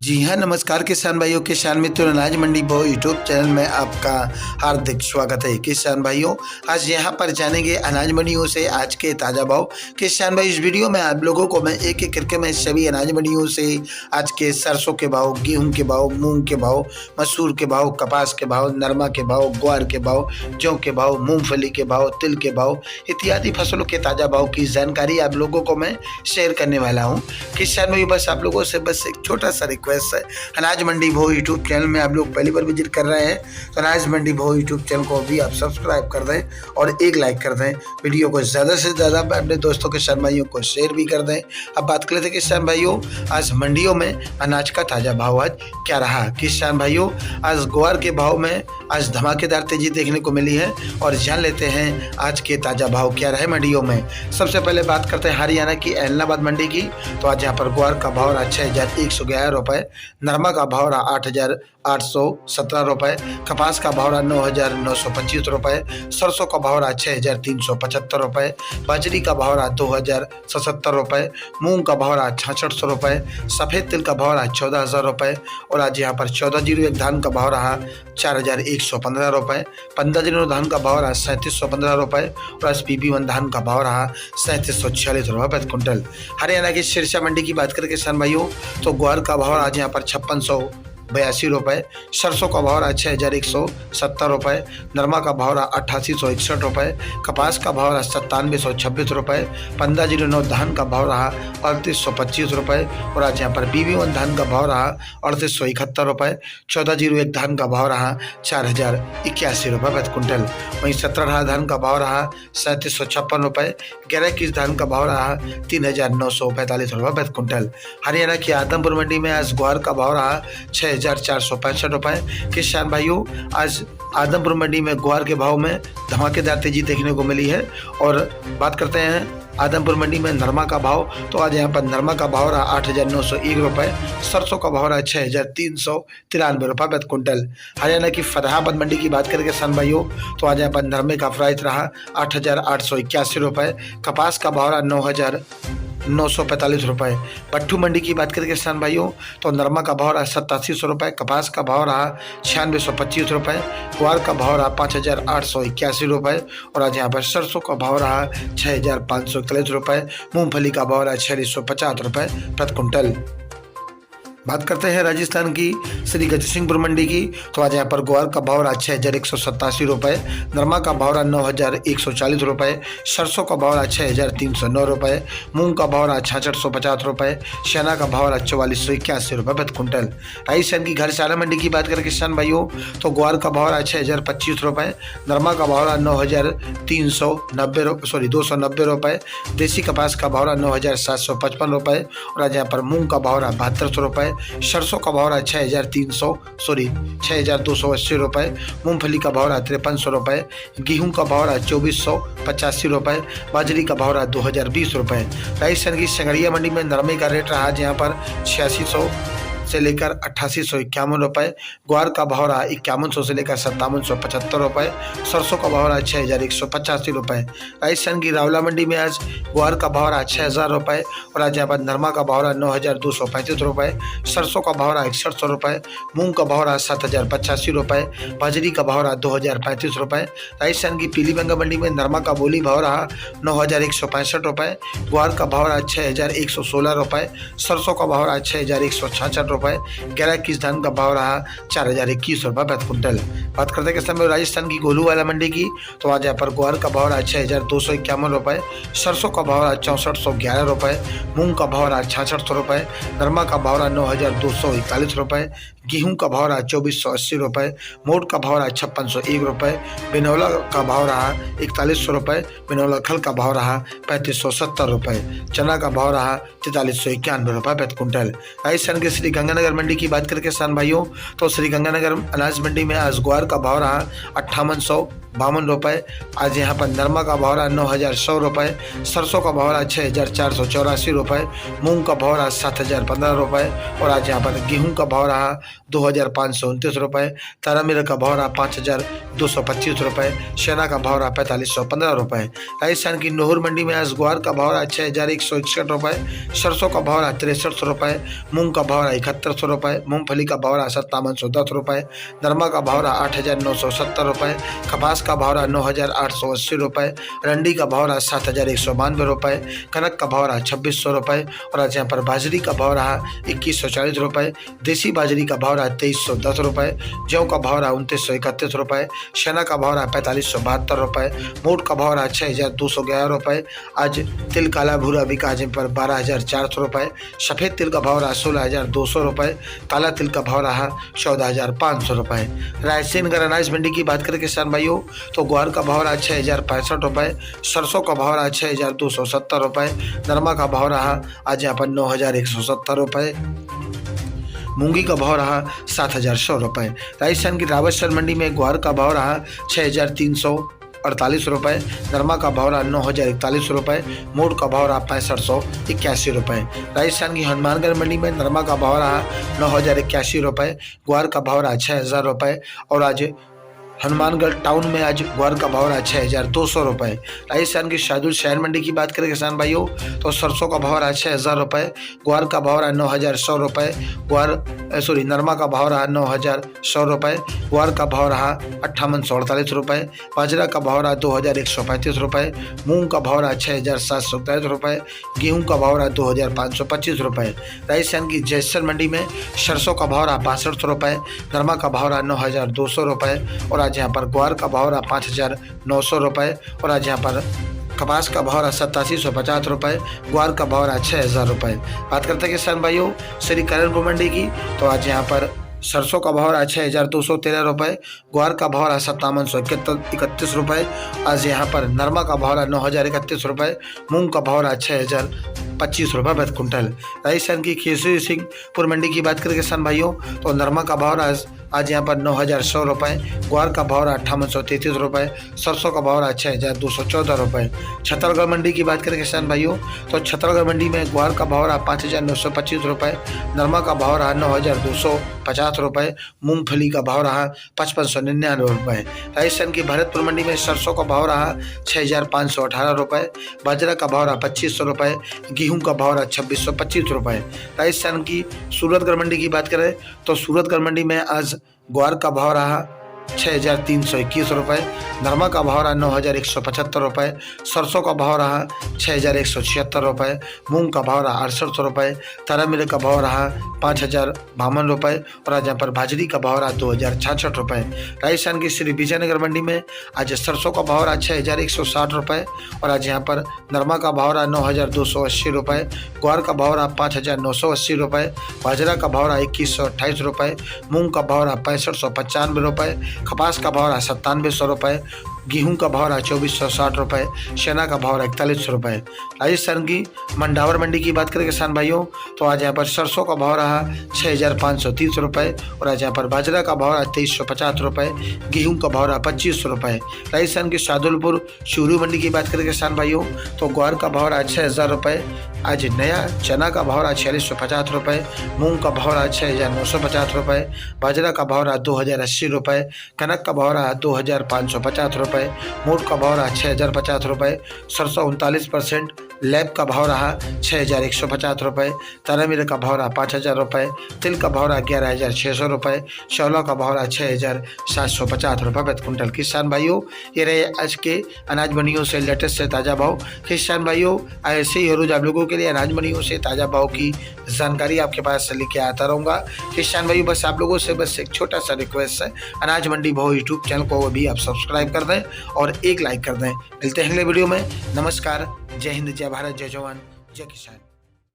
जी हाँ, नमस्कार किसान भाइयों, किसान मित्रों, अनाज मंडी भाव यूट्यूब चैनल में आपका हार्दिक स्वागत है। किसान भाइयों, आज यहाँ पर जानेंगे अनाज मंडियों से आज के ताज़ा भाव। किसान भाई, इस वीडियो में आप लोगों को मैं एक एक करके मैं सभी अनाज मंडियों से आज के सरसों के भाव, गेहूं के भाव, मूंग के भाव, मसूर के भाव, कपास के भाव, नरमा के भाव, ग्वार के भाव, जौ के भाव, मूंगफली के भाव, तिल के भाव इत्यादि फसलों के ताज़ा भाव की जानकारी आप लोगों को मैं शेयर करने वाला हूँ। किसान भाई, बस आप लोगों से बस एक छोटा सा रिक्वेस्ट है, अनाज मंडी भाव यूट्यूब चैनल में आप लोग पहली बार विजिट कर रहे हैं तो अनाज मंडी भाव यूट्यूब चैनल को भी आप सब्सक्राइब कर दें और एक लाइक कर दें। वीडियो को ज़्यादा से ज़्यादा अपने दोस्तों किसान भाइयों को शेयर भी कर दें। अब बात कर लेते हैं किसान भाइयों, आज मंडियों में अनाज का ताज़ा भाव आज क्या रहा। किसान भाइयों, आज ग्वार के भाव में आज धमाकेदार तेजी देखने को मिली है और जान लेते हैं आज के ताज़ा भाव क्या रहे मंडियों में। सबसे पहले बात करते हैं हरियाणा की एलनाबाद मंडी की। तो आज यहाँ पर ग्वार का भाव रहा 6111 रुपये, नरमा का भाव रहा 8817 रुपये, कपास का भाव रहा 9925 रुपये, सरसों का भाव रहा 6375 रुपये, बाजरी का भाव रहा 2077 रुपये, मूंग का भाव रहा 6600 रुपये, सफ़ेद तिल का भाव रहा 14000 रुपये और आज यहाँ पर 1401 धान का भाव रहा 4115 रुपये, 15 धान का भाव रहा 3715 रुपये और आज PP1 धान का भाव रहा 3746 रुपये प्रति क्विंटल। हरियाणा की सिरसा मंडी की बात करें किसान भाइयों, तो ग्वार का भाव आज यहाँ पर 5682 रुपये, सरसों का भाव रहा 6170 रुपये, नरमा का भाव रहा 8861 रुपये, कपास का भाव रहा 9726 रुपये, 1509 धान का भाव रहा 3825 रुपये और आज यहाँ पर PP1 धान का भाव रहा 3871 रुपये, 1401 धान का भाव रहा 4081 रुपये प्रति क्विंटल। वहीं 17 धान का भाव रहा 3756 रुपये, 11 धान का भाव रहा 3945 रुपये प्रति क्विंटल। हरियाणा की आदमपुर मंडी में आज ग्वार का भाव रहा 6465 रुपये। किसान भाइयों, आज आदमपुर मंडी में ग्वार के भाव में धमाकेदार तेजी देखने को मिली है। और बात करते हैं आदमपुर मंडी में नरमा का भाव, तो आज यहाँ पर नरमा का भाव रहा 8901 रुपये, सरसों का भाव रहा 6393 रुपये प्रति क्विंटल। हरियाणा की फतेहाबाद मंडी की बात करें किसान भाइयों, तो आज यहाँ पर नरमे का प्राइस रहा 8881 रुपये, कपास का भाव रहा 9945 रुपये। पट्टू मंडी की बात करें किसान भाइयों, तो नरमा का भाव रहा 8700 रुपये, कपास का भाव रहा 9625 रुपये, ग्वार का भाव रहा 5881 रुपये और आज यहाँ पर सरसों का भाव रहा 6541 रुपये, मूंगफली का भाव रहा 4650 रुपये प्रति क्विंटल। बात करते हैं राजस्थान की श्री गजसिंहपुर मंडी की, तो आज यहाँ पर ग्वार का भाव रहा 6187 रुपये, नरमा का भाव रहा 9140 रुपये, सरसों का भाव रहा 6309 रुपये, मूंग का भाव रहा 6650 रुपये, चना का भाव रहा 4481 रुपये प्रति क्विंटल। राजस्थान की घरसाला मंडी की बात करें किसान भाइयों, तो ग्वार का भाव रहा 6025 रुपये, नरमा का भाव रहा 290 रुपये, देसी कपास का भाव रहा 9755 रुपये और आज यहाँ पर मूंग का भाव रहा 7200 रुपये, सरसों का भाव रहा 6280 रुपये, मूंगफली का भाव रहा 5300 रुपये, गेहूं का भाव रहा 2485 रुपये, बाजरी का भाव रहा 2020 रुपये। राजस्थान की संगड़िया मंडी में नरमे का रेट रहा आज यहाँ पर 8600 से लेकर 8851 रुपये, ग्वार का भाव रहा 5100 से लेकर 5775 रुपये, सरसों का भाव रहा 6185 रुपये। राजस्थान की रावला मंडी में आज ग्वार का भाव रहा 6000 रुपये और आज यहाँ पर नरमा का भाव रहा 9235 रुपये, सरसों का भाव रहा 6100 रुपये, मूंग का भाव रहा 7085 रुपये, बाजरी का भाव रहा 2035 रुपये। राजस्थान की पीलीभंगा मंडी में नरमा का बोली भाव रहा 9165 रुपये, ग्वार का भाव रहा 6116 रुपये, सरसों का भाव रहा 6166 रुपये, 11 धान का भाव रहा 4021 रुपये प्रति क्विंटल। बात करते हैं किसान भाई राजस्थान की गोलूवाला मंडी की, तो आज यहाँ पर ग्वार का भाव रहा 6251 रुपये, सरसों का भाव रहा 6411 रुपये, मूंग का भाव रहा 6600 रुपये, नरमा का भाव रहा 9241 रुपये, गेहूं का भाव रहा 2480 रुपये, मोट का भाव रहा 5601 रुपये, बिनौला का भाव रहा 4100 रुपये, बिनौला खल का भाव रहा 3570 रुपये, चना का भाव रहा 4391 रुपये प्रति क्विंटल। राजस्थान के श्री गंगानगर मंडी की बात करें किसान भाइयों, तो श्री गंगानगर अनाज मंडी में आज ग्वार का भाव रहा 5800 52 रुपये। आज यहाँ पर नरमा का भाव रहा 9,100 रुपये, सरसों का भाव रहा 6,484 रुपये, मूंग का भाव रहा 7,015 रुपये और आज यहाँ पर गेहूँ का भाव रहा 2,529 रुपये, तारा मीरा का भाव रहा 5,225 रुपये, चना का भाव रहा 4,515 रुपये। राजस्थान की नोहर मंडी में आज ग्वार का भाव रहा 6,161 रुपये, सरसों का भाव रहा 63 रुपये, मूंग का भाव रहा 71 रुपये, मूंगफली का भाव रहा 5710 रुपये, नरमा का भाव रहा 8,970 रुपये, कपास का भाव रहा 9,880 रुपये, रंडी का भाव रहा 7,192 रुपये, कनक का भाव रहा 2,600 रुपये और आज यहाँ पर बाजरी का भाव रहा 2,140 रुपये, देसी बाजरी का भाव रहा 2,310 रुपये, जौ का भाव रहा 2,931 रुपये, चना का भाव रहा 4,572 रुपये, मोट का भाव रहा 6,211 रुपये। आज तिल काला भूरा बिका आज पर 12,400 रुपये, सफ़ेद तिल का भाव रहा 16,200 रुपये, काला तिल का भाव रहा 14,500 रुपये। रायसेन नगर अनाज मंडी की बात करें किसान भाइयों तो ग्वार का भाव रहा 6,065 रुपये, सरसों का भाव रहा 6,270 रुपये, नरमा का भाव रहा आज यहाँ पर 9,170 रुपये, मूंगी का भाव रहा 7,100 रुपये। राजस्थान की रावतसर मंडी में ग्वार का भाव रहा 6,348 रुपये, नरमा का भाव रहा 9,041 रुपये, मोट का भाव रहा 6581 रुपये। राजस्थान की हनुमानगढ़ मंडी में नरमा का भाव रहा 9,081 रुपये, ग्वार का भाव रहा 6,000 रुपये और आज हनुमानगढ़ टाउन में आज ग्वार का भाव रहा 6,200 रुपये। राजस्थान की शाहदुल शहर मंडी की बात करें किसान भाइयों तो सरसों का भाव रहा 6,000 रुपये, ग्वार का भाव रहा 9,100 रुपये, नरमा का भाव रहा 9,100 रुपये, ग्वार का भाव रहा 5,848 रुपये, बाजरा का भाव रहा 2,135 रुपये, मूंग का भाव रहा 6,727 रुपये, गेहूँ का भाव रहा 2,525 रुपये। राजस्थान की जैसर मंडी में सरसों का भाव रहा 65 रुपये, नरमा का भाव रहा 9,200 रुपये और आज यहाँ पर ग्वार का भाव रहा 5,900 रुपये और आज यहाँ पर कपास का भाव रहा 8750 रुपये, ग्वार का भाव रहा 6,000 रुपये। बात करते हैं किसान भाइयों श्री करणपुर मंडी की तो आज यहाँ पर सरसों का भाव रहा 6,213 रुपये, ग्वार का भाव रहा 5,731 रुपये, आज यहाँ पर नरमा का भाव रहा 9,031 रुपये, मूंग का भाव रहा 6,025 रुपये प्रति कुंटल। राजस्थान की केसरी सिंहपुर मंडी की बात करें किसान भाइयों तो नरमा का भाव रहा आज यहाँ पर 9,100 रुपये, ग्वार का भाव रहा 5,833 रुपये, सरसों का भाव रहा 6,214 रुपये। छत्तीसगढ़ मंडी की बात करें किसान भाइयों तो छत्तीसगढ़ मंडी में ग्वार का भाव रहा 5,925 रुपये, नरमा का भाव रहा 9,250 रुपये, मूंगफली का भाव रहा 5,599 रुपये। राजस्थान की भरतपुर मंडी में सरसों का भाव रहा 6,518 रुपये, बाजरा का भाव रहा 2,500 रुपये, गेहूँ का भाव रहा 2,625 रुपये। राजस्थान की सूरतगढ़ मंडी की बात करें तो सूरतगढ़ मंडी में आज ग्वार का भाव रहा 6,321 रुपये, नरमा का भाव रहा 9,175 रुपये, सरसों का भाव रहा 6,176 रुपये, मूंग का भाव रहा 68 रुपये, तारा मीरा का भाव रहा 5,052 रुपये और आज यहाँ पर बाजरी का भाव रहा 2,066 रुपये। राजस्थान की श्री विजयनगर मंडी में आज सरसों का भाव रहा 6,160 रुपये और आज यहाँ पर नरमा का भाव रहा 9,280 रुपये, ग्वार का भाव रहा 5,980 रुपये, बाजरा का भाव रहा 2,128 रुपये, मूंग का भाव रहा 6,595 रुपये, कपास का भाव रहा 9,700 रुपये, गेहूं का भाव रहा 2,460 रुपये, चना का भाव रहा 41 रुपये। राजस्थान की मंडावर मंडी की बात करें किसान भाइयों तो आज यहाँ पर सरसों का भाव रहा 6,530 रुपये और आज यहाँ पर बाजरा का भाव रहा 2,350 रुपये, गेहूं का भाव रहा 25 रुपये। राजस्थान की शाहदुलपुर चूरू मंडी की बात करें किसान भाइयों तो ग्वार का भाव रहा 6,000 रुपये, आज नया चना का भाव रहा 4,650 रुपये, मूंग का भाव रहा 6,950 रुपये, बाजरा का भाव रहा 2,080 रुपये, कनक का भाव रहा 2,550 रुपये, मोट का भाव रहा 6,050 रुपये, सरसों 39%, लैब का भाव रहा 6,150 रुपये, तारा मीरा का भाव रहा 5,000 रुपये, तिल का भाव रहा 11,600 रुपये, शौला का भाव रहा 6,750 रुपये प्रति कुंटल। किसान भाइयों ये रहे आज के अनाज मंडियों से लेटेस्ट से ताज़ा भाव। किसान भाइयों ऐसे ही रोज आप लोगों के लिए अनाज मंडियों से ताज़ा भाव की जानकारी आपके पास से लेके आता रहूँगा। किसान भाइयों बस आप लोगों से बस एक छोटा सा रिक्वेस्ट है, अनाज मंडी भाव यूट्यूब चैनल को भी आप सब्सक्राइब कर दें और एक लाइक कर दें। मिलते हैं अगले वीडियो में। नमस्कार, जय हिंद, जय भारत, जय जवान, जय किसान।